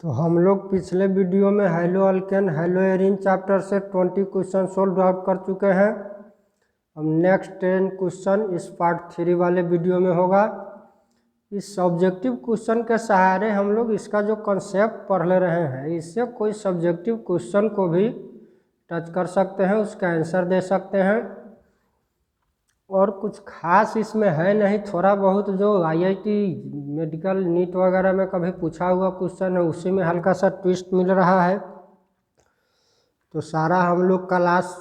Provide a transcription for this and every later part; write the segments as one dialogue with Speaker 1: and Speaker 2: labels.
Speaker 1: तो हम लोग पिछले वीडियो में hello alkane hello Erin chapter से 20 क्वेश्चन सोल्व आउट कर चुके हैं। अब नेक्स्ट 10 क्वेश्चन इस पार्ट 3 वाले वीडियो में होगा। इस ऑब्जेक्टिव क्वेश्चन के सहारे हम लोग इसका जो कंसेप्ट पढ़ ले रहे हैं, इससे कोई सब्जेक्टिव क्वेश्चन को भी टच कर सकते हैं, उसका आंसर दे सकते हैं। और कुछ खास इसमें है नहीं, थोड़ा बहुत जो IIT मेडिकल नीट वगैरह में कभी पूछा हुआ क्वेश्चन है उसी में हल्का सा ट्विस्ट मिल रहा है। तो सारा हम लोग क्लास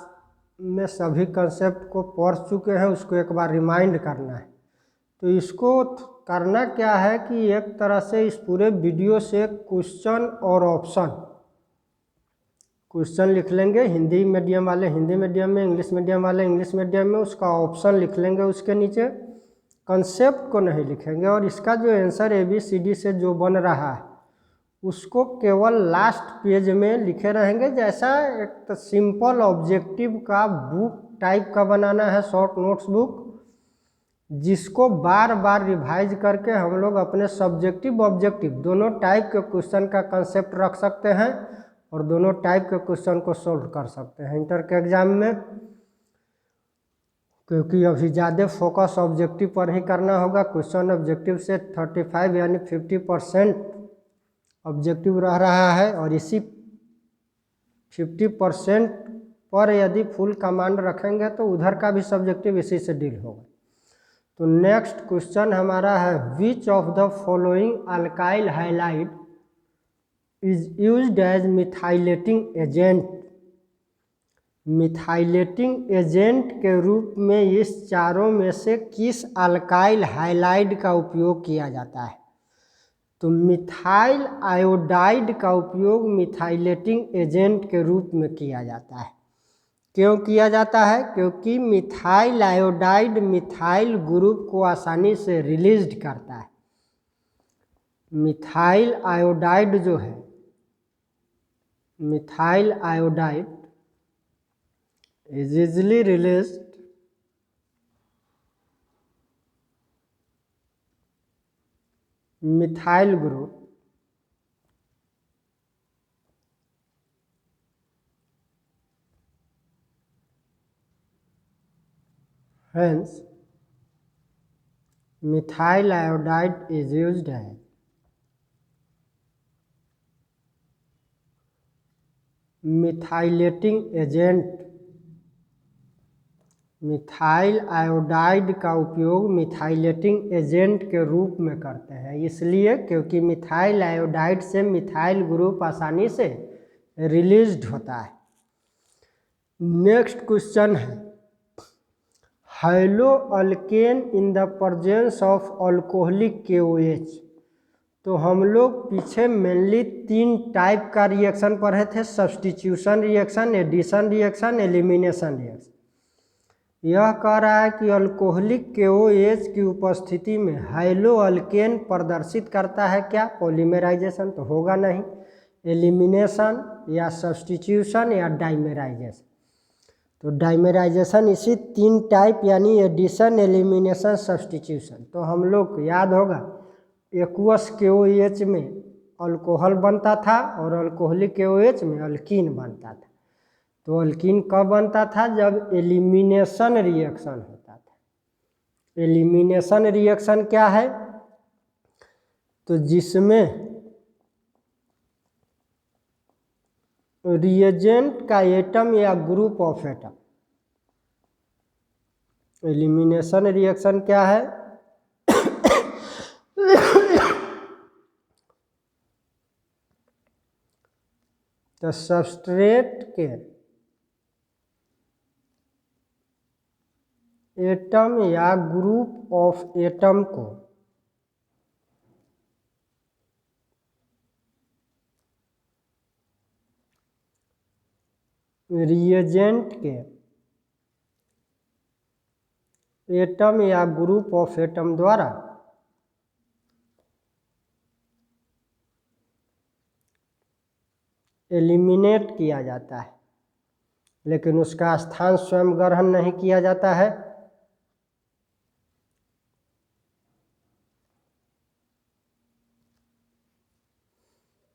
Speaker 1: में सभी कंसेप्ट को पढ़ चुके हैं, उसको एक बार रिमाइंड करना है। तो इसको करना क्या है कि एक तरह से इस पूरे वीडियो से क्वेश्चन और ऑप्शन, क्वेश्चन लिख लेंगे हिंदी मीडियम वाले हिंदी मीडियम में, इंग्लिश मीडियम वाले इंग्लिश मीडियम में, उसका ऑप्शन लिख लेंगे उसके नीचे, कंसेप्ट को नहीं लिखेंगे। और इसका जो आंसर ABCD से जो बन रहा है उसको केवल लास्ट पेज में लिखे रहेंगे। जैसा एक सिंपल ऑब्जेक्टिव का बुक टाइप का बनाना है, शॉर्ट नोट्स बुक, जिसको बार बार रिवाइज करके हम लोग अपने सब्जेक्टिव ऑब्जेक्टिव दोनों टाइप के क्वेश्चन का कंसेप्ट रख सकते हैं और दोनों टाइप के क्वेश्चन को सोल्व कर सकते हैं इंटर के एग्जाम में। क्योंकि अभी ज़्यादा फोकस ऑब्जेक्टिव पर ही करना होगा। क्वेश्चन ऑब्जेक्टिव से 35 यानी 50% ऑब्जेक्टिव रह रहा है, और इसी 50% पर यदि फुल कमांड रखेंगे तो उधर का भी सब्जेक्टिव इसी से डील होगा। तो नेक्स्ट क्वेश्चन हमारा है, which of the following alkyl halide is used as methylating agent. Methylating agent के रूप में इस चारों में से किस अल्काइल हाइलाइड का उपयोग किया जाता है। तो मिथाइल आयोडाइड का उपयोग मिथाइलेटिंग एजेंट के रूप में किया जाता है। क्यों किया जाता है? क्योंकि मिथाइल आयोडाइड मिथाइल ग्रुप को आसानी से रिलीज करता है। मिथाइल आयोडाइड जो है, methyl iodide is easily released methyl group hence methyl iodide is used as methylating agent. Methyl iodide का उपयोग मिथाइलेटिंग एजेंट के रूप में करते हैं, इसलिए क्योंकि मिथाइल आयोडाइड से मिथाइल ग्रुप आसानी से रिलीज्ड होता है। नेक्स्ट क्वेश्चन है, hello alkane in the presence of alcoholic KOH। तो हम लोग पीछे मेनली 3 टाइप का रिएक्शन पढ़े थे, substitution reaction, addition reaction, elimination reaction. यह कह रहा है कि अल्कोहलिक KOH की उपस्थिति में हेलो अल्केन प्रदर्शित करता है क्या? पॉलीमराइजेशन तो होगा नहीं, एलिमिनेशन या सब्स्टिट्यूशन या डाइमेराइजेशन। तो डाइमेराइजेशन इसी 3 टाइप यानी एडिशन, एलिमिनेशन, सब्स्टिट्यूशन। तो हम लोग याद होगा एक्वस KOH में अल्कोहल बनता था और अल्कोहलिक KOH में अल्कीन बनता था। तो अल्कीन कब बनता था? जब एलिमिनेशन रिएक्शन होता था। एलिमिनेशन रिएक्शन क्या है? तो जिसमें रिएजेंट का एटम या group of atom. Elimination reaction क्या है? तो सबस्ट्रेट के एटम या ग्रुप ऑफ एटम को रिएजेंट के एटम या ग्रुप ऑफ एटम द्वारा एलिमिनेट किया जाता है, लेकिन उसका स्थान स्वयं ग्रहण नहीं किया जाता है।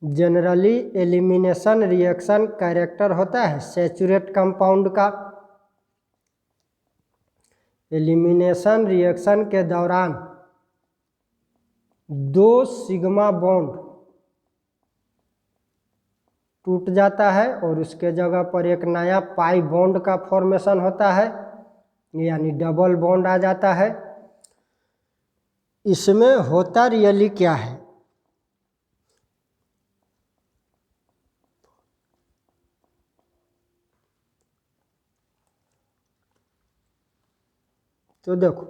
Speaker 1: जनरली एलिमिनेशन रिएक्शन कैरेक्टर होता है सैचुरेट कंपाउंड का। एलिमिनेशन रिएक्शन के दौरान 2 सिग्मा बॉन्ड टूट जाता है और उसके जगह पर एक नया पाई बॉन्ड का फॉर्मेशन होता है, यानी डबल बॉन्ड आ जाता है। इसमें होता रियली क्या है? तो देखो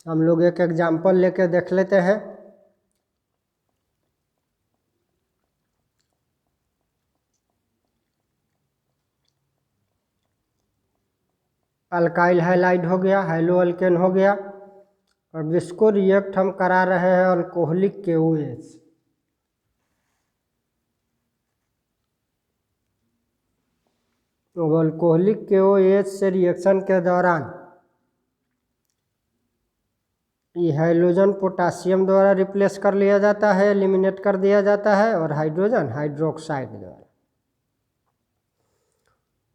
Speaker 1: हम लोग एक एग्जाम्पल लेके देख लेते हैं। अल्काइल हैलाइड हो गया, हैलो अल्केन हो गया, और इसको रिएक्ट हम करा रहे हैं अल्कोहलिक KOH। तो अल्कोहलिक KOH से रिएक्शन के दौरान ये हाइड्रोजन पोटासियम द्वारा रिप्लेस कर लिया जाता है, एलिमिनेट कर दिया जाता है, और हाइड्रोजन हाइड्रोक्साइड द्वारा,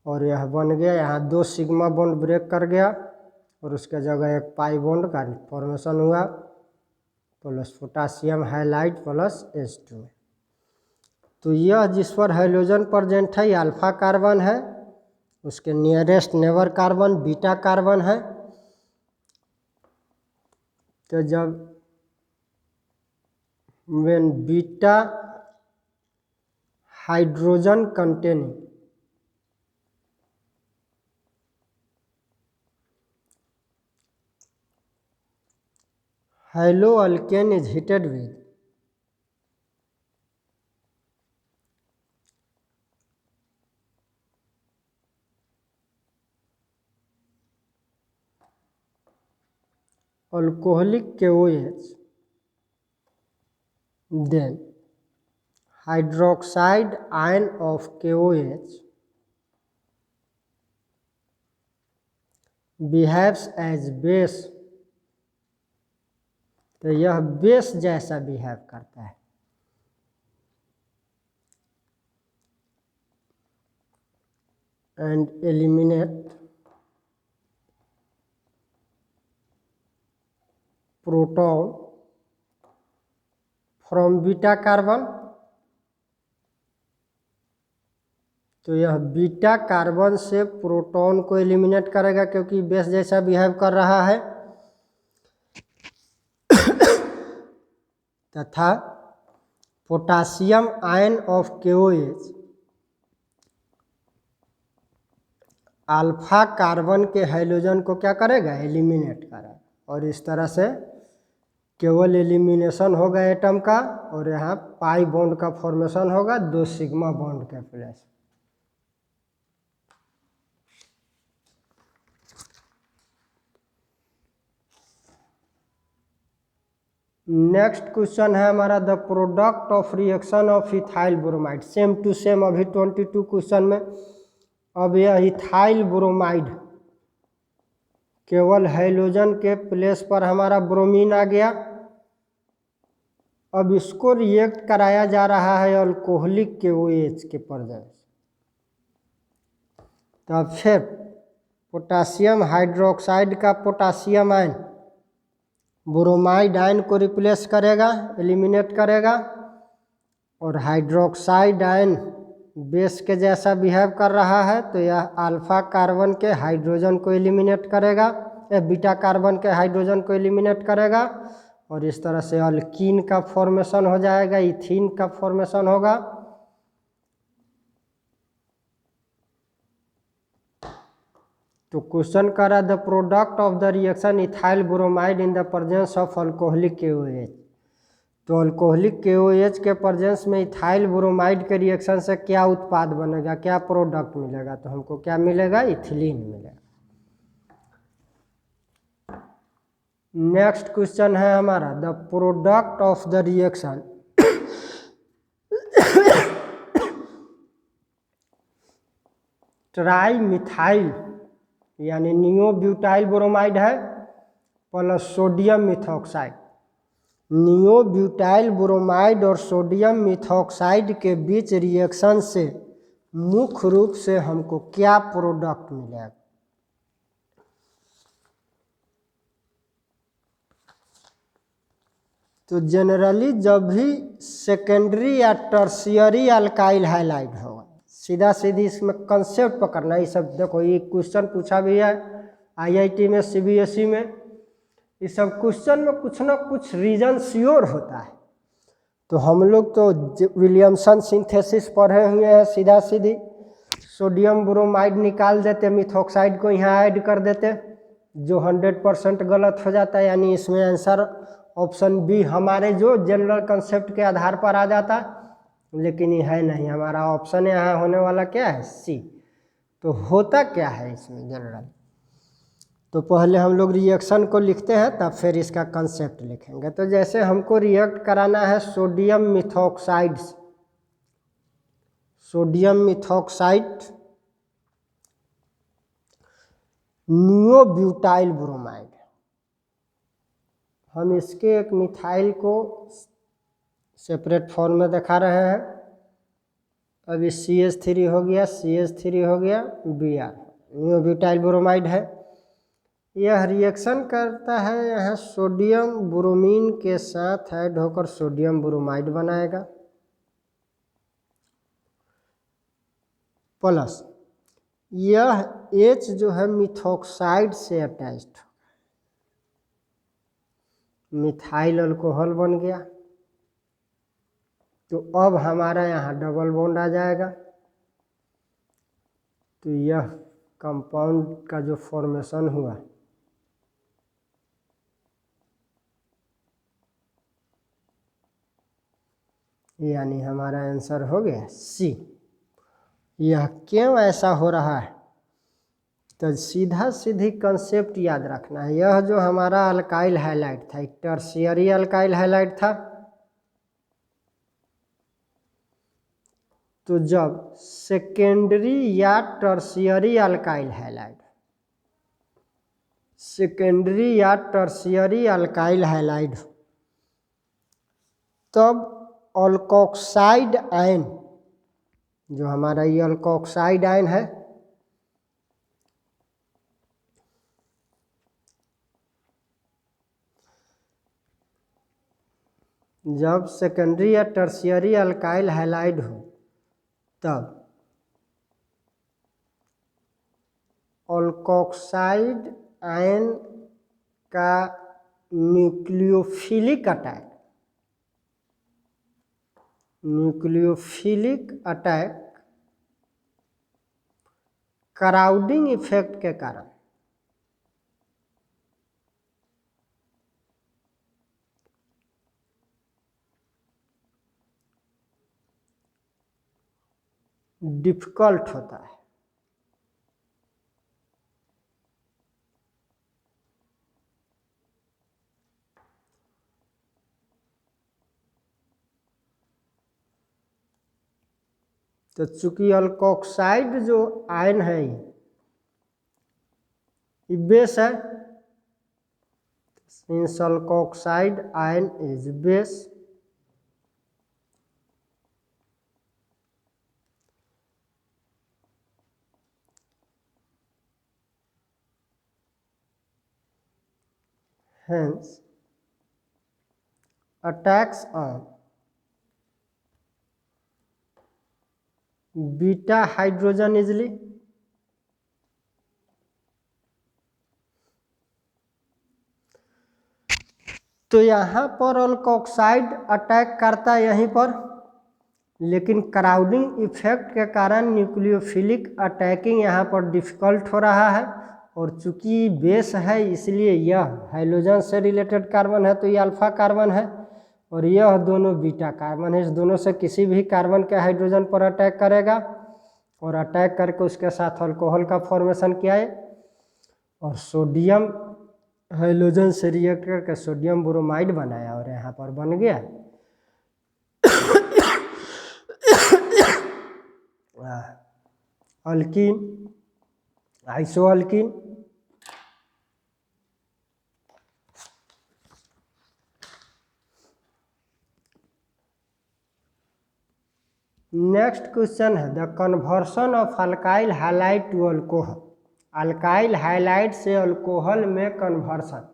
Speaker 1: और यह बन गया, यहाँ 2 सिग्मा बॉन्ड ब्रेक कर गया और उसके जगह एक पाई बॉन्ड का फॉर्मेशन हुआ, plus potassium highlight plus H2। तो यह जिस पर हाइड्रोजन प्रेजेंट है ये अल्फा कार्बन है, उसके nearest neighbour carbon beta carbon है। तो जब when beta hydrogen containing hello alkane is heated with alcoholic KOH, then hydroxide ion of KOH behaves as base। तो यह बेस जैसा बिहेव करता है। And eliminate proton from beta carbon. तो यह बीटा कार्बन से प्रोटॉन को एलिमिनेट करेगा क्योंकि बेस जैसा बिहेव कर रहा है, तथा potassium ion of KOH alpha carbon के हाइड्रोजन को क्या करेगा? एलिमिनेट करेगा, और इस तरह से केवल एलिमिनेशन होगा एटम का, और यहाँ पाई बॉन्ड का फॉर्मेशन होगा 2 सिग्मा बॉन्ड के प्लेस। नेक्स्ट क्वेश्चन है हमारा the product of reaction of ethyl bromide. Same to same अभी 22 क्वेश्चन में। अब यह इथाइल ब्रोमाइड केवल हाइड्रोजन के प्लेस पर हमारा ब्रोमीन आ गया। अब इसको रिएक्ट कराया जा रहा है अल्कोहलिक KOH के प्रेजेंस। तो अब फिर पोटासियम हाइड्रोक्साइड का पोटासियम आयन ब्रोमाइड आयन को रिप्लेस करेगा, एलिमिनेट करेगा, और हाइड्रोक्साइड आयन बेस के जैसा बिहेव कर रहा है, तो यह अल्फा कार्बन के हाइड्रोजन को एलिमिनेट करेगा, बीटा कार्बन के हाइड्रोजन को एलिमिनेट करेगा, और इस तरह से अल्कीन का फॉर्मेशन हो जाएगा, इथीन का फॉर्मेशन होगा। तो क्वेश्चन कर रहा है the product of the reaction ethyl bromide in the presence of alcoholic KOH। तो अल्कोहलिक KOH के प्रेजेंस में इथाइल ब्रोमाइड के रिएक्शन से क्या उत्पाद बनेगा, क्या प्रोडक्ट मिलेगा? तो हमको क्या मिलेगा? इथिलीन मिलेगा। नेक्स्ट क्वेश्चन है हमारा the product of the reaction tri methyl यानी नियोब्यूटाइल ब्रोमाइड है plus sodium methoxide. Neobutyl bromide और सोडियम मिथॉक्साइड के बीच रिएक्शन से मुख्य रूप से हमको क्या प्रोडक्ट मिलेगा? तो जनरली जब भी सेकेंडरी या टर्शियरी अल्काइल हाइलाइड होगा, सीधा सीधी इसमें कंसेप्ट पकड़ना। ये सब देखो, ये क्वेश्चन पूछा भी है आईआईटी में, सीबीएसई में। इस सब क्वेश्चन में कुछ ना कुछ रीजन श्योर होता है। तो हम लोग तो विलियमसन सिंथेसिस पढ़े हुए हैं, सीधा सीधी सोडियम ब्रोमाइड निकाल देते, मिथॉक्साइड को यहाँ ऐड कर देते, जो 100% गलत हो जाता है। यानी इसमें आंसर ऑप्शन बी हमारे जो जनरल कंसेप्ट के आधार पर आ जाता, लेकिन ये है नहीं। हमारा ऑप्शन यहाँ होने वाला क्या है? सी। तो होता क्या है इसमें जनरल? तो पहले हम लोग रिएक्शन को लिखते हैं, तब फिर इसका कंसेप्ट लिखेंगे। तो जैसे हमको रिएक्ट कराना है sodium methoxide, sodium methoxide neobutyl bromide, हम इसके एक मिथाइल को सेपरेट फॉर्म में दिखा रहे हैं। अभी CH3 हो गया, CH3 हो गया, Br, नियोब्यूटाइल ब्रोमाइड है। यह रिएक्शन करता है यहाँ सोडियम ब्रोमीन के साथ ऐड होकर सोडियम ब्रोमाइड बनाएगा, प्लस यह H जो है मिथॉक्साइड से अटैच्ड, मिथाइल अल्कोहल बन गया। तो अब हमारा यहाँ डबल बॉन्ड आ जाएगा। तो यह कंपाउंड का जो फॉर्मेशन हुआ, यानी हमारा आंसर हो गया सी। यह क्यों ऐसा हो रहा है? तो सीधा सीधी कंसेप्ट याद रखना है। यह जो हमारा अल्काइल हाइलाइड था, एक टर्शियरी अल्काइल हाइलाइड था। तो जब सेकेंडरी या टर्शियरी अल्काइल हाइलाइड, सेकेंडरी या टर्शियरी अल्काइल हाइलाइड, तब अल्कोक्साइड आयन, जो हमारा ये अल्कोक्साइड आयन है, जब सेकेंडरी या टर्शियरी अल्काइल हाइलाइड हो, तब अल्कोक्साइड आयन का nucleophilic attack, nucleophilic attack crowding effect के कारण डिफिकल्ट होता है। तो चूंकि अल्कोक्साइड जो आयन है ये बेस है, since alkoxide ion is base, hence attacks on beta hydrogen easily, तो यहाँ पर अल्कोक्साइड अटैक करता है यहीं पर, लेकिन क्राउडिंग इफेक्ट के कारण न्यूक्लियोफिलिक अटैकिंग यहाँ पर डिफिकल्ट हो रहा है। और चूंकि बेस है इसलिए यह हाइड्रोजन से रिलेटेड कार्बन है, तो ये अल्फा कार्बन है, और यह दोनों बीटा कार्बन है। इस दोनों से किसी भी कार्बन के हाइड्रोजन पर अटैक करेगा, और अटैक करके उसके साथ अल्कोहल का फॉर्मेशन किया है, और सोडियम हाइड्रोजन से रिएक्ट करके सोडियम ब्रोमाइड बनाया, और यहाँ पर बन गया अल्कीन, आइसोअल्कीन। नेक्स्ट क्वेश्चन है the conversion of alkyl halide to alcohol. Alkyl halide से अल्कोहल में conversion.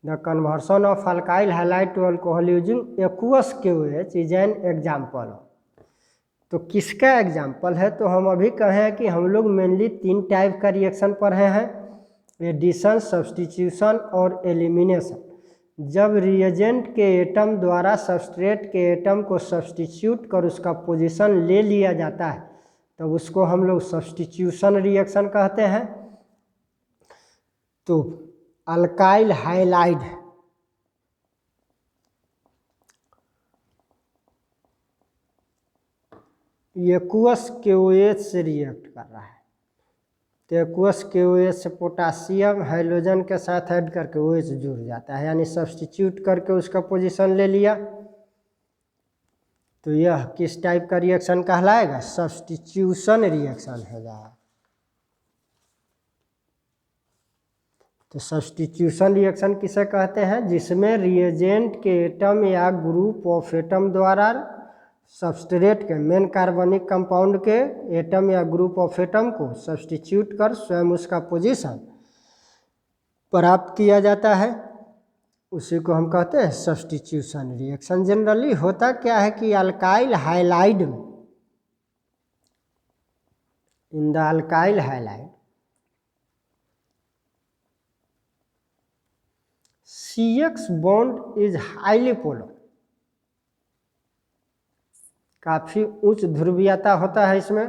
Speaker 1: The conversion of alkyl halide to alcohol using aqueous KOH is an example. तो किसका एग्जाम्पल है? तो हम अभी कहें कि हम लोग मेनली 3 टाइप का रिएक्शन पढ़े हैं, एडिशन, सब्स्टिट्यूशन और एलिमिनेशन। जब रिएजेंट के एटम द्वारा सबस्ट्रेट के एटम को सब्स्टिट्यूट कर उसका पोजीशन ले लिया जाता है तब तो उसको हम लोग सब्स्टिट्यूशन रिएक्शन कहते हैं। तो अल्काइल हैलाइड एक्वस KOH से रिएक्ट कर रहा है, तो एक्वस KOH से पोटासियम हाइड्रोजन के साथ ऐड करके OH जुड़ जाता है, यानी सब्स्टिट्यूट करके उसका पोजीशन ले लिया। तो यह किस टाइप का रिएक्शन कहलाएगा? सब्स्टिट्यूशन रिएक्शन होगा। तो सब्स्टिट्यूशन रिएक्शन किसे कहते हैं? जिसमें रिएजेंट के एटम या ग्रुप ऑफ एटम द्वारा सबस्ट्रेट के मेन कार्बनिक कंपाउंड के एटम या ग्रुप ऑफ एटम को सब्स्टिट्यूट कर स्वयं उसका पोजीशन प्राप्त किया जाता है, उसी को हम कहते हैं सब्स्टिट्यूशन रिएक्शन। जनरली होता क्या है कि अल्काइल हैलाइड में, in the alkyl halide CX bond is highly polar. काफी उच्च ध्रुवीयता होता है इसमें।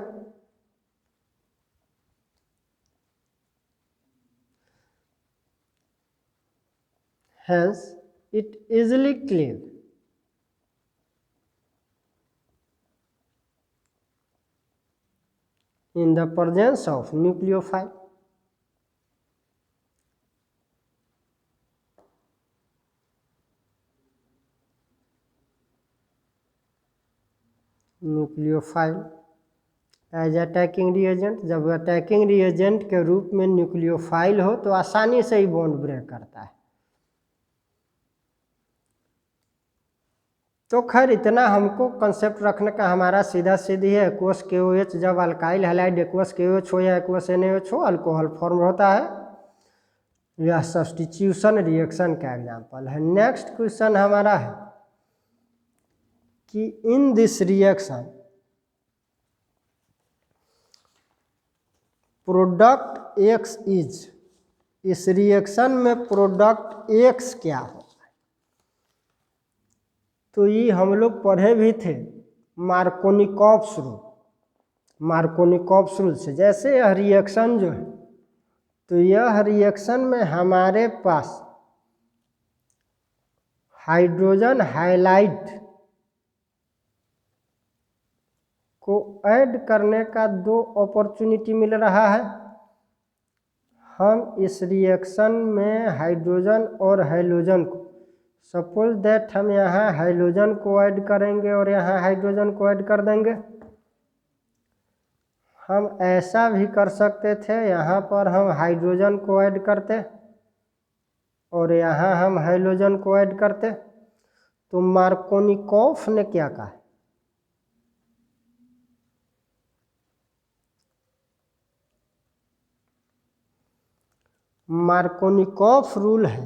Speaker 1: Hence, it easily cleaved in the presence of nucleophile. Nucleophile as attacking reagent. जब अटैकिंग रिएजेंट के रूप में न्यूक्लियोफाइल हो तो आसानी से ही बॉन्ड ब्रेक करता है। तो खैर इतना हमको कंसेप्ट रखने का हमारा सीधा सीधी है। एक्वस KOH जब अल्काइल हैलाइड एक्वस KOH हो या एक्वस NaOH हो, अल्कोहल फॉर्म होता है। यह सब्स्टिट्यूशन रिएक्शन का एग्जाम्पल है। नेक्स्ट क्वेश्चन हमारा है कि in this reaction product X is, इस रिएक्शन में प्रोडक्ट X क्या होगा? तो ये हम लोग पढ़े भी थे मार्कोनिकॉव्स रूल। मार्कोनिकॉव्स रूल से जैसे यह रिएक्शन जो है, तो यह रिएक्शन में हमारे पास हाइड्रोजन हैलाइड को ऐड करने का 2 अपॉर्चुनिटी मिल रहा है। हम इस रिएक्शन में हाइड्रोजन और हैलोजन को, सपोज दैट हम यहाँ हाइड्रोजन को ऐड करेंगे और यहाँ हाइड्रोजन को ऐड कर देंगे। हम ऐसा भी कर सकते थे, यहाँ पर हम हाइड्रोजन को ऐड करते और यहाँ हम हैलोजन को ऐड करते। तो मार्कोनिकॉफ ने क्या कहा? मार्कोनिकॉफ रूल है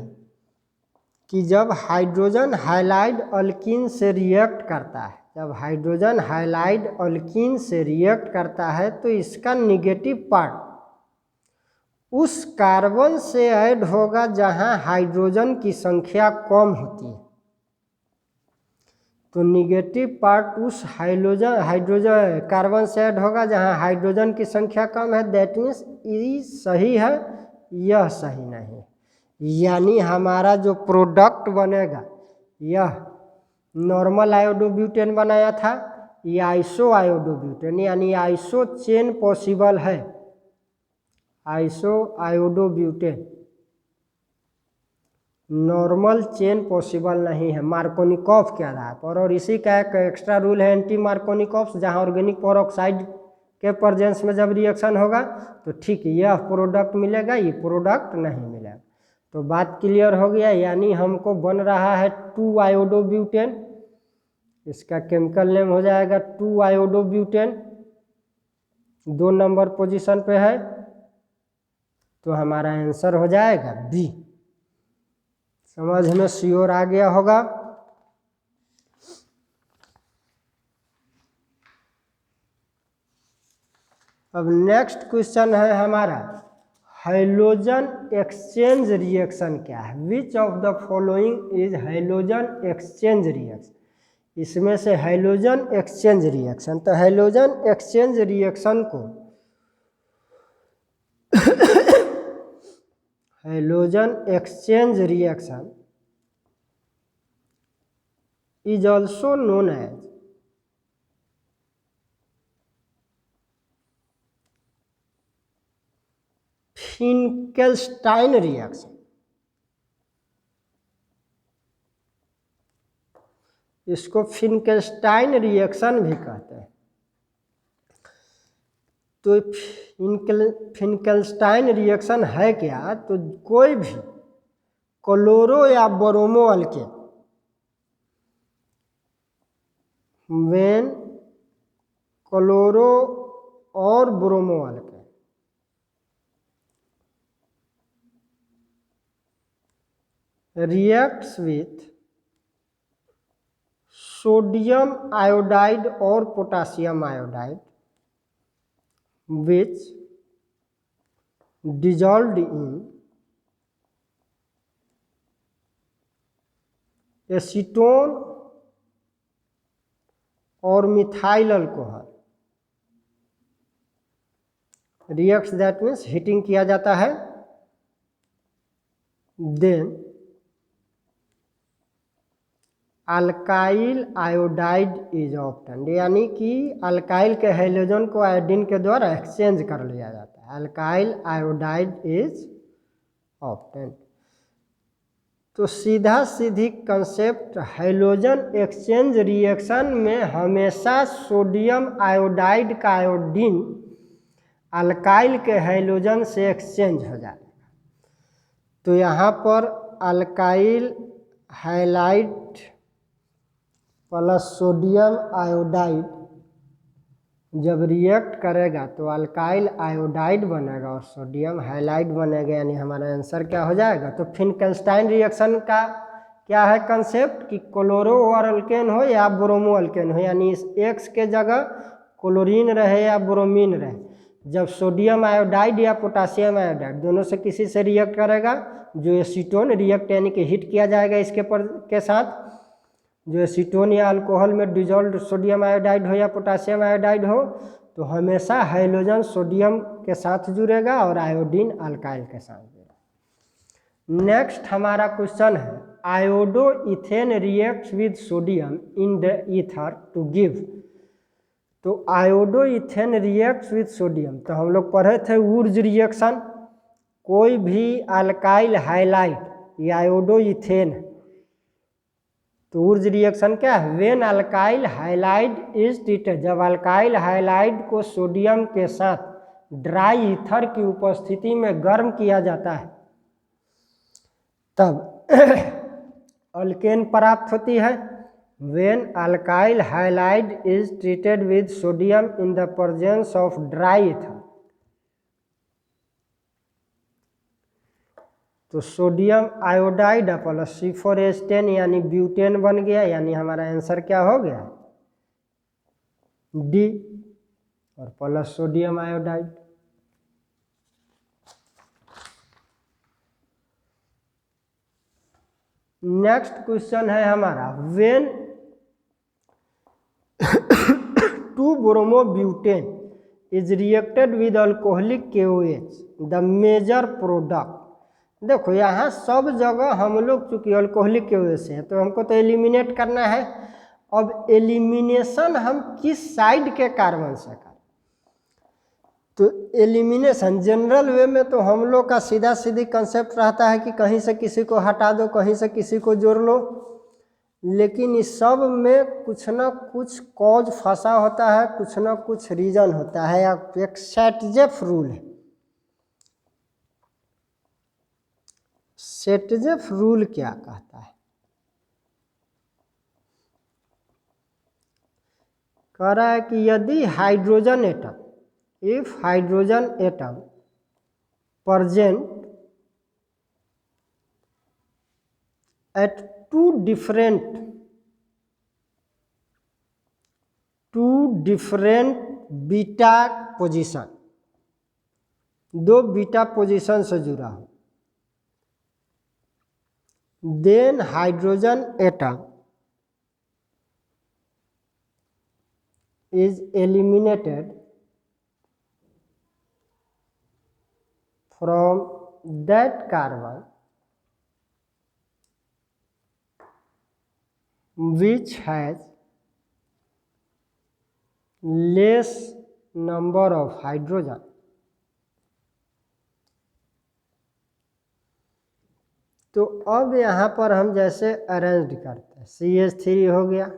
Speaker 1: कि जब हाइड्रोजन हैलाइड अल्कीन से रिएक्ट करता है, जब हाइड्रोजन हैलाइड अल्कीन से रिएक्ट करता है तो इसका निगेटिव पार्ट उस कार्बन से ऐड होगा जहां हाइड्रोजन की संख्या कम होती है। तो निगेटिव पार्ट उस हाइड्रोजन कार्बन से ऐड होगा जहां हाइड्रोजन की संख्या कम है। दैट मीन्स ये सही है, यह सही नहीं। यानी हमारा जो प्रोडक्ट बनेगा, यह नॉर्मल आयोडोब्यूटेन बनाया था, ये आइसो आयोडोब्यूटेन, यानी आइसो चेन पॉसिबल है। Iso iodobutane normal chain possible नहीं है मार्कोनिकॉफ के आधार पर। और इसी का एक एक्स्ट्रा रूल है एंटी मार्कोनिकॉफ, जहाँ ऑर्गेनिक पेरोक्साइड के प्रेजेंस में जब रिएक्शन होगा तो ठीक यह प्रोडक्ट मिलेगा, ये प्रोडक्ट नहीं मिलेगा। तो बात क्लियर हो गया। यानी हमको बन रहा है 2 आयोडोब्यूटेन इसका केमिकल नेम हो जाएगा 2-आयोडोब्यूटेन, 2 नंबर पोजीशन पे है, तो हमारा आंसर हो जाएगा बी। समझ में श्योर आ गया होगा। अब नेक्स्ट क्वेश्चन है हमारा हाइड्रोजन एक्सचेंज रिएक्शन क्या है। Which of the following is hydrogen exchange reaction. इसमें से हाइड्रोजन एक्सचेंज रिएक्शन, तो हाइड्रोजन एक्सचेंज रिएक्शन को hydrogen exchange reaction is also known as Finkelstein reaction. इसको फिनकेल्स्टाइन रिएक्शन भी कहते हैं। तो फिनकेल्स्टाइन रिएक्शन है क्या, तो कोई भी क्लोरो या ब्रोमो अल्केन वेन क्लोरो और bromo alkane reacts with sodium iodide or potassium iodide which dissolved in acetone और methyl alcohol reacts, that means heating किया जाता है, then alkyl iodide is obtained, यानी कि अल्काइल के हाइड्रोजन को आयोडीन के द्वारा एक्सचेंज कर लिया जाता है। Alkyl iodide is obtained. तो सीधा सीधी कंसेप्ट हाइड्रोजन एक्सचेंज रिएक्शन में हमेशा सोडियम आयोडाइड का आयोडीन अल्काइल के हाइड्रोजन से एक्सचेंज हो जाएगा। तो यहाँ पर alkyl halide plus sodium iodide जब रिएक्ट करेगा तो अल्काइल आयोडाइड बनेगा और सोडियम हाइलाइड बनेगा, यानी हमारा आंसर क्या हो जाएगा। तो फिनकेल्स्टाइन रिएक्शन का क्या है कंसेप्ट कि क्लोरो और अल्केन हो या ब्रोमो अल्केन हो, यानी इस एक्स के जगह क्लोरीन रहे या ब्रोमीन रहे, जब सोडियम आयोडाइड या पोटासियम आयोडाइड दोनों से किसी से रिएक्ट करेगा, जो एसीटोन रिएक्ट यानी कि हिट किया जाएगा इसके के साथ, जो एसीटोन या अल्कोहल में डिजोल्व सोडियम आयोडाइड हो या पोटासियम आयोडाइड हो, तो हमेशा हाइड्रोजन सोडियम के साथ जुड़ेगा और आयोडीन अल्काइल के साथ जुड़ेगा। नेक्स्ट हमारा क्वेश्चन है iodoethane reacts with sodium in the ether to give. तो iodoethane reacts with sodium, तो हम लोग पढ़े थे वुर्ज रिएक्शन। कोई भी अल्काइल हाइलाइड या आयोडो इथेन, तो वुर्ज रिएक्शन क्या है, when alkyl halide is treated, जब अल्काइल हाइलाइड को सोडियम के साथ ड्राई ईथर की उपस्थिति में गर्म किया जाता है तब अल्केन प्राप्त होती है। When alkyl halide is treated with sodium in the presence of dry ether, तो सोडियम आयोडाइड प्लस C4H10 यानी ब्यूटेन बन गया, यानी हमारा आंसर क्या हो गया डी, और plus sodium iodide. Next question है हमारा when two bromobutane is reacted with alcoholic KOH the major product. देखो यहाँ सब जगह हम लोग चूंकि अल्कोहलिक KOH से हैं तो हमको तो एलिमिनेट करना है। अब एलिमिनेशन हम किस साइड के कार्बन से करें, तो एलिमिनेशन जनरल वे में तो हम लोग का सीधा सीधी कंसेप्ट रहता है कि कहीं से किसी को हटा दो, कहीं से किसी को जोड़ लो, लेकिन इस सब में कुछ ना कुछ कॉज फंसा होता है, कुछ ना कुछ रीजन होता है, या एक सेटजेफ रूल है। सेटजेफ रूल क्या कहता है, कह रहा है कि यदि hydrogen atom, if hydrogen atom present at two different beta position, दो बीटा पोजीशन से जुड़ा हो, then hydrogen atom is eliminated from that carbon which has less number of hydrogen. तो अब यहाँ पर हम जैसे अरेंज करते हैं, CH3 हो गया,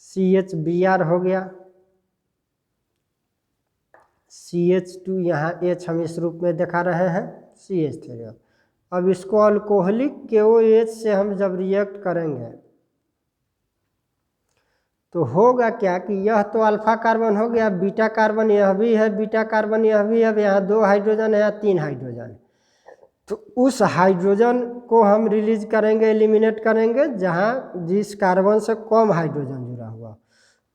Speaker 1: CHBr हो गया, CH2 यहाँ H हम इस रूप में दिखा रहे हैं, CH3। अब इसको अल्कोहलिक KOH से हम जब रिएक्ट करेंगे तो होगा क्या कि यह तो अल्फा कार्बन हो गया, बीटा कार्बन यह भी है, बीटा कार्बन यह भी है, यहाँ 2 हाइड्रोजन है, यहाँ 3 हाइड्रोजन है। तो उस हाइड्रोजन को हम रिलीज करेंगे, एलिमिनेट करेंगे जहाँ जिस कार्बन से कम हाइड्रोजन जुड़ा हुआ।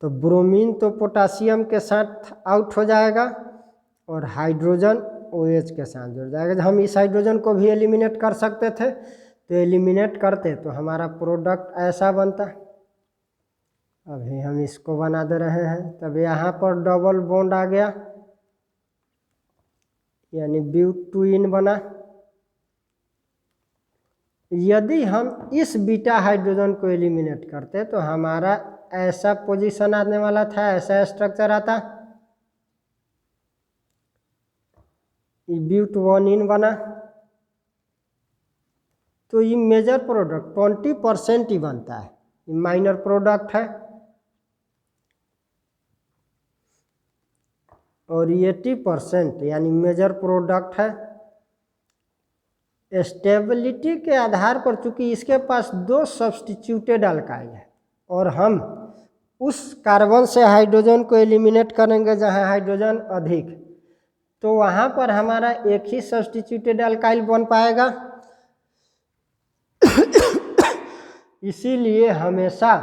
Speaker 1: तो ब्रोमीन तो पोटासियम के साथ आउट हो जाएगा और हाइड्रोजन OH के साथ जुड़ जाएगा। हम इस हाइड्रोजन को भी एलिमिनेट कर सकते थे, तो एलिमिनेट करते तो हमारा प्रोडक्ट ऐसा बनता। अभी हम इसको बना दे रहे हैं, तब यहाँ पर डबल बॉन्ड आ गया, यानी ब्यूटीन बना। यदि हम इस बीटा हाइड्रोजन को एलिमिनेट करते तो हमारा ऐसा पोजीशन आने वाला था, ऐसा स्ट्रक्चर आता, ब्यूटोनिन बना। तो ये मेजर प्रोडक्ट 20% ही बनता है, ये माइनर प्रोडक्ट है, और 80% यानी मेजर प्रोडक्ट है। स्टेबिलिटी के आधार पर चूंकि इसके पास 2 सब्स्टिट्यूटेड अल्काइल है और हम उस कार्बन से हाइड्रोजन को एलिमिनेट करेंगे जहां हाइड्रोजन अधिक, तो वहां पर हमारा एक ही सब्स्टिट्यूटेड अल्काइल बन पाएगा। इसीलिए हमेशा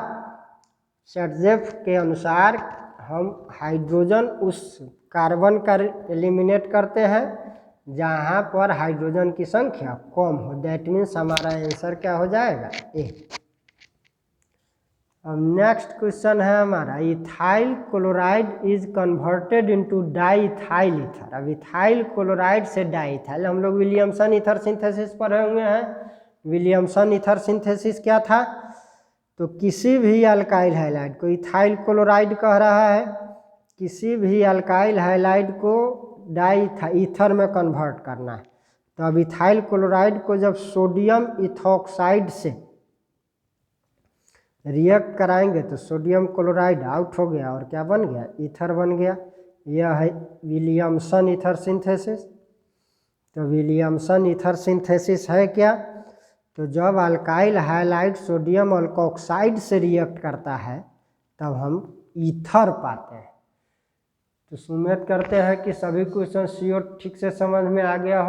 Speaker 1: सर्जेफ के अनुसार हम हाइड्रोजन उस कार्बन का एलिमिनेट करते हैं जहाँ पर हाइड्रोजन की संख्या कम हो। दैट मीन्स हमारा आंसर क्या हो जाएगा, ए। अब नेक्स्ट क्वेश्चन है हमारा, ethyl chloride is converted into diethyl ether. अब इथाइल क्लोराइड से डाइथाइल, हम लोग विलियमसन ईथर सिंथेसिस पढ़े हुए हैं। विलियमसन ईथर सिंथेसिस क्या था, तो किसी भी अल्काइल हैलाइड को इथाइल क्लोराइड कह रहा है, किसी भी अल्काइल हैलाइड को ईथर में कन्वर्ट करना है। तो अब इथाइल क्लोराइड को जब सोडियम इथॉक्साइड से रिएक्ट कराएंगे तो सोडियम क्लोराइड आउट हो गया और क्या बन गया, ईथर बन गया। यह है विलियमसन ईथर सिंथेसिस। तो विलियमसन ईथर सिंथेसिस है क्या, तो जब अल्काइल हैलाइड सोडियम अल्कोक्साइड से रिएक्ट करता है तब हम ईथर पाते हैं। तो उम्मीद करते हैं कि सभी क्वेश्चन ठीक से समझ में आ गया हो।